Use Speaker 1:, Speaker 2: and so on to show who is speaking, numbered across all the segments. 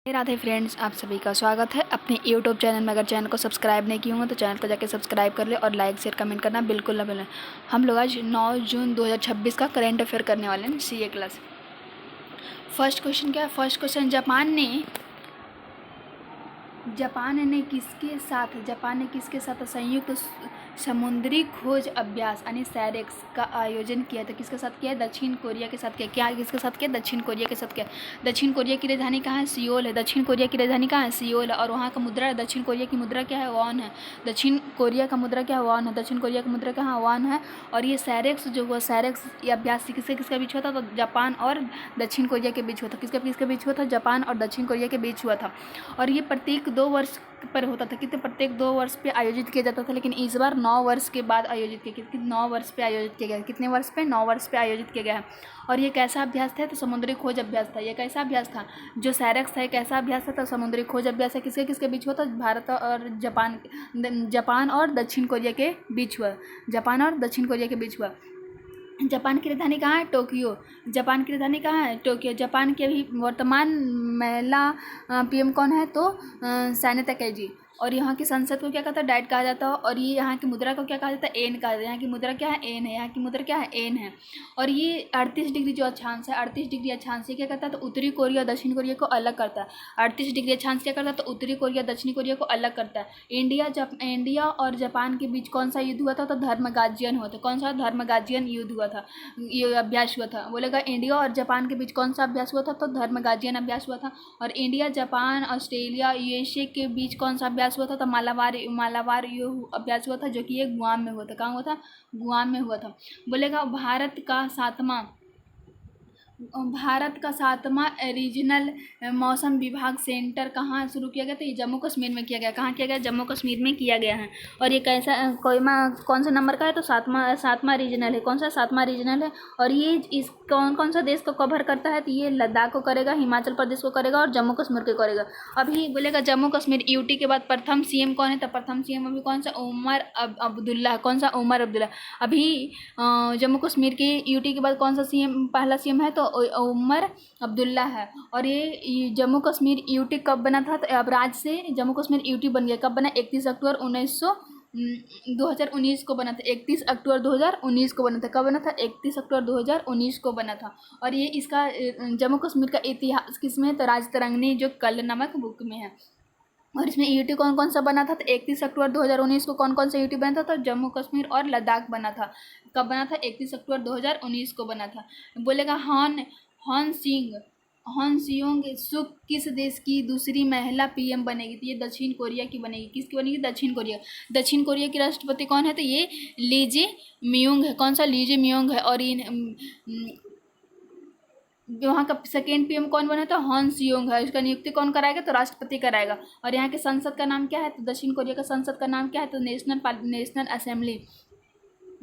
Speaker 1: Radhe friends, आप सभी का स्वागत है अपने यूट्यूब चैनल में। अगर चैनल को सब्सक्राइब नहीं किए होंगे तो चैनल को जाके सब्सक्राइब कर ले और लाइक शेयर कमेंट करना बिल्कुल ना भूलें। हम लोग आज 9 जून 2026 का करंट अफेयर करने वाले हैं, सीए क्लास। फर्स्ट क्वेश्चन क्या है? फर्स्ट क्वेश्चन, जापान ने किसके साथ संयुक्त समुद्री खोज अभ्यास यानी सैरेक्स का आयोजन किया था? किसके साथ किया है? दक्षिण कोरिया के साथ किया। क्या किसके साथ किया? दक्षिण कोरिया के साथ किया। दक्षिण कोरिया की राजधानी कहाँ है? सियोल है। दक्षिण कोरिया की राजधानी कहाँ है? सियोल है। और वहाँ का मुद्रा, दक्षिण कोरिया की मुद्रा क्या है? वॉन है। दक्षिण कोरिया का मुद्रा क्या है? वॉन है। दक्षिण कोरिया का मुद्रा कहाँ? वॉन है। और ये सैरेक्स जो हुआ, सैरेक्स ये अभ्यास किसके बीच हुआ था? तो जापान और दक्षिण कोरिया के बीच हुआ था। किसके बीच हुआ था? जापान और दक्षिण कोरिया के बीच हुआ था। और ये प्रत्येक 2 वर्ष पर होता था। कितने? प्रत्येक 2 वर्ष पे आयोजित किया जाता था, लेकिन इस बार 9 वर्ष के बाद आयोजित किया गया। 9 वर्ष पे आयोजित किया गया। कितने वर्ष पे? 9 वर्ष पे आयोजित किया गया है। और ये कैसा अभ्यास था? तो समुद्री खोज अभ्यास था। ये कैसा अभ्यास था? जो सैरेक्स था, कैसा अभ्यास था? तो समुद्री खोज अभ्यास है। किसके बीच हुआ था? भारत और जापान और दक्षिण कोरिया के बीच हुआ। जापान और दक्षिण कोरिया के बीच हुआ। जापान की राजधानी कहाँ है? टोक्यो। जापान की राजधानी कहाँ है? टोक्यो। जापान की अभी वर्तमान महिला पीएम कौन है? तो साइना तकाईजी। और यहाँ की संसद को क्या कहता है? डाइट कहा जाता है। और ये यहाँ की मुद्रा को क्या कहा जाता है? एन कहा जाता है। यहाँ की मुद्रा क्या है? एन है। यहाँ की मुद्रा क्या है? एन है। और ये 38 डिग्री जो अक्षांश है, 38 डिग्री अक्षांश, ये क्या करता है? तो उत्तरी कोरिया और दक्षिण कोरिया को अलग करता है। 38 डिग्री अक्षांश क्या करता है? तो उत्तरी कोरिया दक्षिण कोरिया को अलग करता है। इंडिया और जापान के बीच कौन सा युद्ध हुआ था? तो धर्मगाजियन हुआ था। कौन सा? धर्मगाजियन युद्ध हुआ था, ये अभ्यास हुआ था। बोलेगा इंडिया और जापान के बीच कौन सा अभ्यास हुआ था? तो धर्मगाजियन अभ्यास हुआ था। और इंडिया, जापान, ऑस्ट्रेलिया, यूएसए के बीच कौन सा अभ्यास हुआ था? तो मालाबार ये अभ्यास हुआ था, जो कि ये गुआम में हुआ था। कहाँ हुआ था? गुआम में हुआ था। बोलेगा भारत का सातवां रीजनल मौसम विभाग सेंटर कहाँ शुरू किया गया था? ये जम्मू कश्मीर में किया गया। कहाँ किया गया? जम्मू कश्मीर में किया गया है। और ये कैसा कौन सा नंबर का है? तो सातवां रीजनल है। कौन सा? सातवां रीजनल है। और ये इस कौन सा देश को कवर करता है? तो ये लद्दाख को करेगा, हिमाचल प्रदेश को करेगा और जम्मू कश्मीर को करेगा। अभी बोलेगा जम्मू कश्मीर, यूटी के बाद प्रथम सीएम कौन है? तो प्रथम सीएम अभी कौन सा? उमर अब्दुल्ला। कौन सा? उमर अब्दुल्ला। अभी जम्मू कश्मीर के यूटी के बाद कौन सा सीएम, पहला सीएम है? तो उमर अब्दुल्ला है। और ये जम्मू कश्मीर यूटी कब बना था? तो अब राज्य से जम्मू कश्मीर यूटी बन गया। कब बना? 31 अक्टूबर 2019 को बना था। 31 अक्टूबर 2019 को बना था। कब बना था? 31 अक्टूबर 2019 को बना था। और ये इसका जम्मू कश्मीर का इतिहास किसमें है? तो राजतरंगिणी जो कल नामक बुक में है। और इसमें यूटी कौन सा बना था? तो 31 अक्टूबर 2019 को कौन सा यूटी बना था? तो जम्मू कश्मीर और लद्दाख बना था। कब बना था? 31 अक्टूबर 2019 को बना था। बोलेगा हॉन सियोंग सुक किस देश की दूसरी महिला पीएम बनेगी? तो ये दक्षिण कोरिया की बनेगी। किसकी बनेगी? दक्षिण कोरिया। दक्षिण कोरिया की राष्ट्रपति कौन है? तो ये ली जे मियोंग है। कौन सा? ली जे मियोंग है। और वहाँ का सेकेंड पीएम कौन बना था? हॉन सियोंग है। इसका नियुक्ति कौन कराएगा? तो राष्ट्रपति कराएगा। और यहाँ के संसद का नाम क्या है? तो दक्षिण कोरिया का संसद का नाम क्या है? तो नेशनल असेंबली।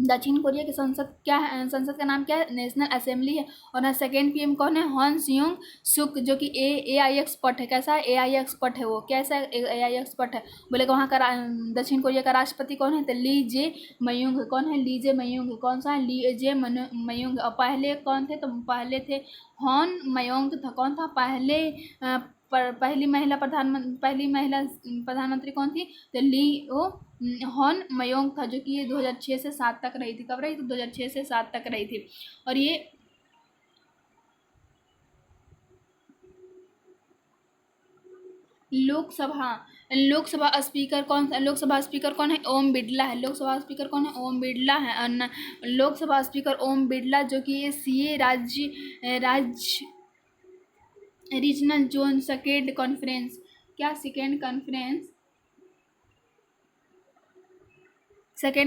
Speaker 1: दक्षिण कोरिया के संसद क्या है? संसद का नाम क्या है? नेशनल असेंबली है। और ना सेकेंड पीएम कौन है? हॉन सियोंग सुक, जो कि एआई एक्सपर्ट है। कैसा है? एआई एक्सपर्ट है। वो कैसा एआई एक्सपर्ट है? बोलेगा वहाँ का दक्षिण कोरिया का राष्ट्रपति कौन है? तो ली जे मयूंग। कौन है? ली जे मयूंग। कौन सा है? ली जे मयूंग। और पहले कौन थे? तो पहले थे हॉन मयोंग था। कौन था पहले? पहली महिला प्रधानमंत्री कौन थी? तो ली ओ हॉन मयोंग था, जो कि ये 2006 से 7 तक रही थी। कब रही थी? 2006 से 7 तक रही थी। और ये लोकसभा स्पीकर कौन है? ओम बिरला है। लोकसभा स्पीकर कौन है? ओम बिरला है। लोकसभा स्पीकर ओम बिरला, जो कि ये सीए राज्य रीजनल जोन सेकेंड कॉन्फ्रेंस, क्या सेकेंड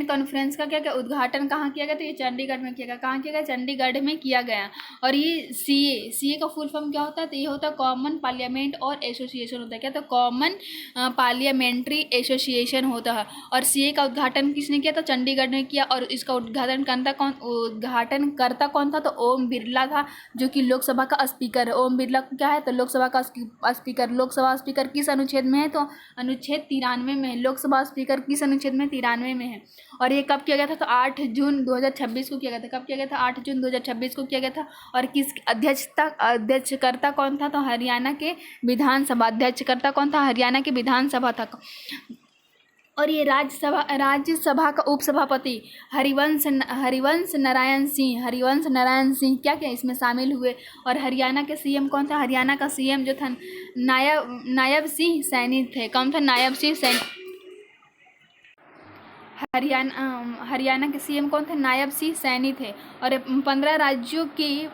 Speaker 1: कॉन्फ्रेंस का क्या उद्घाटन कहाँ किया गया? तो ये चंडीगढ़ में किया गया। कहाँ किया गया? चंडीगढ़ में किया गया। और ये सीए का फुल फॉर्म क्या होता है? तो ये होता है कॉमन पार्लियामेंट और एसोसिएशन होता है। क्या? तो कॉमन पार्लियामेंट्री एसोसिएशन होता है। और सीए का उद्घाटन किसने किया? तो चंडीगढ़ में किया। और इसका उद्घाटनकर्ता कौन था? तो ओम बिरला था, जो कि लोकसभा का स्पीकर है। ओम बिरला क्या है? तो लोकसभा का स्पीकर। लोकसभा स्पीकर किस अनुच्छेद में है? तो अनुच्छेद 93 में है। लोकसभा स्पीकर किस अनुच्छेद में? 93 में है। और ये कब किया गया था? तो 8 जून 2026 को किया गया था। कब किया गया था? 8 जून 2026 को किया गया था। और किस अध्यक्षकर्ता कौन था? तो हरियाणा के विधानसभा अध्यक्षकर्ता कौन था? हरियाणा के विधानसभा था। और ये राज्यसभा का उपसभापति हरिवंश नारायण सिंह क्या क्या इसमें शामिल हुए। और हरियाणा के सीएम कौन था? हरियाणा का सीएम जो था नायब सिंह सैनी थे। कौन था? नायब सिंह सैनी। हरियाणा के सीएम कौन थे? नायब सिंह सैनी थे। और 15 राज्यों के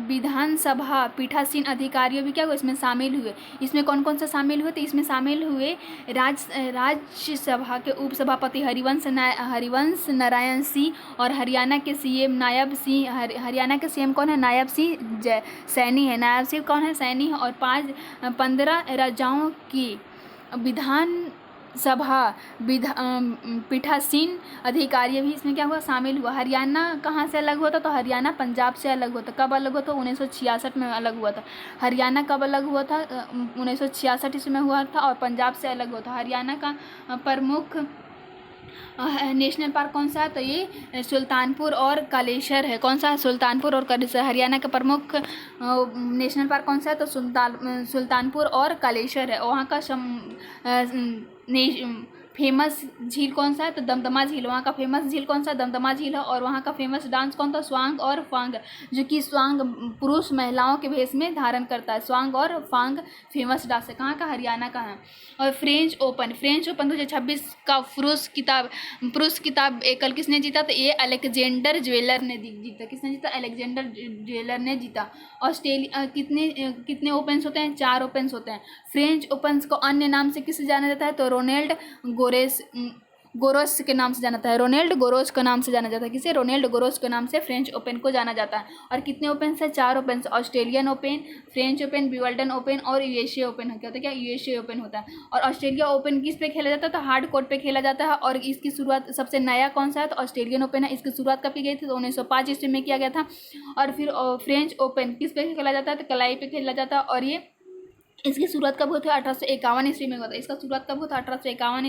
Speaker 1: विधानसभा पीठासीन अधिकारियों भी क्या हुए इसमें शामिल हुए। इसमें कौन कौन सा शामिल हुए? तो इसमें शामिल हुए राज्यसभा के उपसभापति हरिवंश नारायण सिंह और हरियाणा के सीएम नायब सिंह। हरियाणा के सीएम कौन है? नायब सिंह सैनी है। नायब सिंह कौन है? सैनी है। और 15 राज्यों की विधानसभा पीठासीन अधिकारी भी इसमें क्या हुआ? शामिल हुआ। हरियाणा कहाँ से अलग हुआ था? तो हरियाणा पंजाब से अलग हुआ था। कब अलग हुआ था? 1966 में अलग हुआ था। हरियाणा कब अलग हुआ था? 1966 ईस्वी में हुआ था और पंजाब से अलग हुआ था। हरियाणा का प्रमुख नेशनल पार्क कौन सा है? तो ये सुल्तानपुर और कालेश्वर है। कौन सा? सुल्तानपुर और कालेश्वर। हरियाणा का प्रमुख नेशनल पार्क कौन सा है? तो सुल्तानपुर और कालेश्वर है। वहाँ का फेमस झील कौन सा है? तो दमदमा झील। वहाँ का फेमस झील कौन सा? दमदमा झील है। और वहाँ का फेमस डांस कौन था? स्वांग और फांग, जो कि स्वांग पुरुष महिलाओं के भेष में धारण करता है। स्वांग और फांग फेमस डांस है। कहाँ का? हरियाणा का है। और फ्रेंच ओपन 2026 का पुरुष किताब कल किसने जीता? तो ये अलेक्जेंडर ज्वेलर ने जीता। किसने जीता? अलेक्जेंडर ज्वेलर ने जीता। ऑस्ट्रेलिया कितने ओपन्स होते हैं? 4 ओपन्स होते हैं। फ्रेंच ओपन्स को अन्य नाम से किससे जाना जाता है? तो रोनाल्ड गोरोस के नाम से जाना जाता है। रोनाल्ड गोरोस के नाम से जाना जाता है। किसे? रोनाल्ड गोरोस के नाम से फ्रेंच ओपन को जाना जाता है। और कितने ओपन है? 4 open. Australian open, French open, Wimbledon open और यूएसए ओपन होता है। क्या? यूएसए ओपन होता है। और ऑस्ट्रेलिया ओपन किस पे खेला जाता है? तो हार्ड कोर्ट पे खेला जाता है। और इसकी शुरुआत सबसे नया कौन सा है? तो ऑस्ट्रेलियन ओपन है। इसकी शुरुआत कब की गई थी? तो 1905 ईस्वी में किया गया था। और फिर फ्रेंच ओपन किस पे खेला जाता है? तो कलाई पे खेला जाता है। और ये इसकी शुरुआत कब हुआ था? 1851 ईस्वी में हुआ था। इसका शुरुआत कब हुआ था? 1891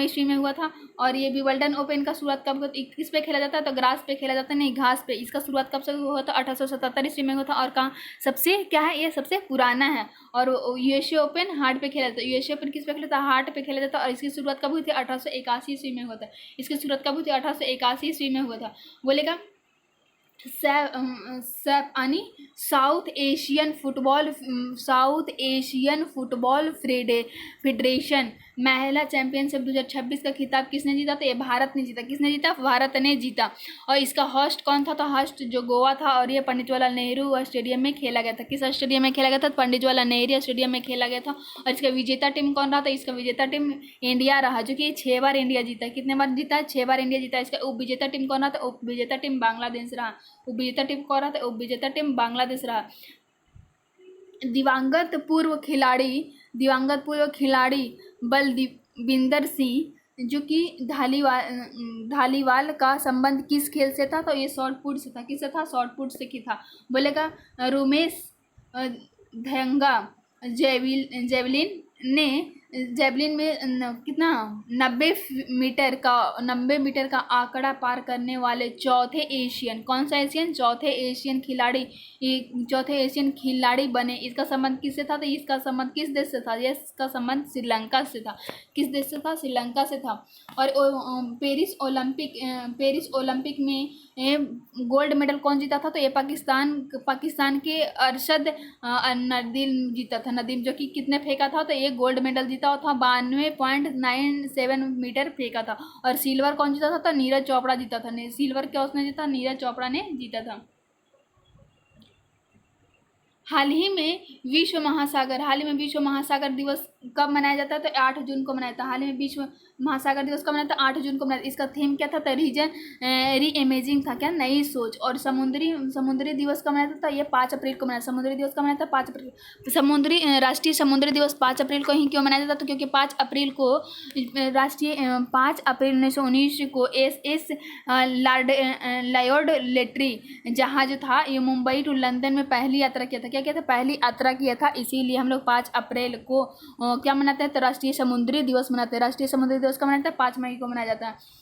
Speaker 1: ईस्वी में हुआ था। और ये विंबलडन ओपन का शुरुआत कब हुआ? किस पे खेला जाता है? तो ग्रास पे खेला जाता है, नहीं घास पे। इसका शुरुआत कब से हुआ था? 1877 ईस्वी में हुआ था। और कहाँ सबसे क्या है? ये सबसे पुराना है। और यूएसए ओपन हार्ड पे खेला जाता है। यूएसए ओपन किस पे खेला जाता है? हार्ड पे खेला जाता है। और इसकी शुरुआत कब हुई थी? 1881 ईस्वी में हुआ था। इसकी शुरुआत कब हुई थी? 1881 ईस्वी में हुआ था। बोलेगा यानी साउथ एशियन फुटबॉल फेडरेशन महिला चैंपियनशिप 2026 का खिताब किसने जीता? तो ये भारत ने जीता। किसने जीता? भारत ने जीता। और इसका होस्ट कौन था? तो होस्ट जो गोवा था। और ये पंडित जवाहरलाल नेहरू स्टेडियम में खेला गया था। किस स्टेडियम में खेला गया था? पंडित जवाहरलाल नेहरू स्टेडियम में खेला गया था। और इसका विजेता टीम कौन रहा था? इसका विजेता टीम इंडिया रहा, जो कि 6 बार इंडिया जीता। कितने बार जीता? 6 बार इंडिया जीता। इसका उप विजेता टीम कौन रहा था? उप विजेता टीम बांग्लादेश रहा। उपविजेता टीम कौन रहा था? उपविजेता टीम बांग्लादेश रहा। दिवंगत पूर्व खिलाड़ी बलविंदर सिंह, जो कि धालीवाल का संबंध किस खेल से था? तो ये शॉटपुट से था। किससे था? शॉटपुट से की था। बोलेगा रोमेश धंगा जेवलिन में कितना 90 मीटर का आंकड़ा पार करने वाले चौथे एशियन खिलाड़ी बने। इसका संबंध किससे था? तो इसका संबंध किस देश से था? इसका संबंध श्रीलंका से था। किस देश से था? श्रीलंका से था। और पेरिस ओलंपिक में गोल्ड मेडल कौन जीता था? तो ये पाकिस्तान के अरशद नदीम जीता था। नदीम, जो कि कितने फेंका था? तो ये गोल्ड मेडल जीता था। 92.97 मीटर फेंका था। और सिल्वर कौन जीता था? तो नीरज चोपड़ा जीता था। सिल्वर क्या उसने जीता? नीरज चोपड़ा ने जीता था। हाल ही में विश्व महासागर दिवस कब मनाया जाता है? तो 8 जून को मनाया था। हाल ही में विश्व महासागर दिवस कब मनाया था? 8 जून को मनाया। इसका थीम क्या था? तो री इमेजिंग था। क्या? नई सोच। और समुद्री दिवस कब मनाया था? तो ये 5 अप्रैल को मनाया। समुद्री दिवस कब मनाया था? 5 अप्रैल। राष्ट्रीय समुद्री दिवस 5 अप्रैल को ही क्यों मनाया जाता? तो क्योंकि 5 अप्रैल 1919 को एस लॉर्ड लेट्री जहाज था, ये मुंबई टू लंदन में पहली यात्रा किया था। क्या क्या किया था, पहली यात्रा किया था, इसीलिए हम लोग 5 अप्रैल को क्या मनाते हैं, तो राष्ट्रीय समुद्री दिवस मनाते हैं। राष्ट्रीय समुद्री दिवस का मनाते हैं 5 मई को मनाया जाता है।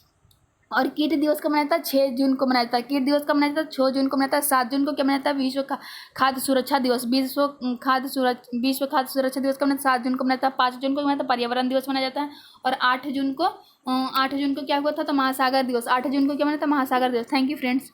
Speaker 1: और कीट दिवस का मनाया जाता है 6 जून को मनाया जाता है। कीट दिवस का मनाया जाता है 6 जून को मनाया जाता है। 7 जून को क्या मनाया जाता है, खाद्य सुरक्षा दिवस, विश्व खाद्य सुरक्षा दिवस का मनाया 7 जून को मनाया जाता है। 5 जून को मनाया जाता है पर्यावरण दिवस मनाया जाता है। और 8 जून को क्या हुआ था, तो महासागर दिवस। 8 जून को क्या मनाया था, महासागर दिवस। Thank you friends.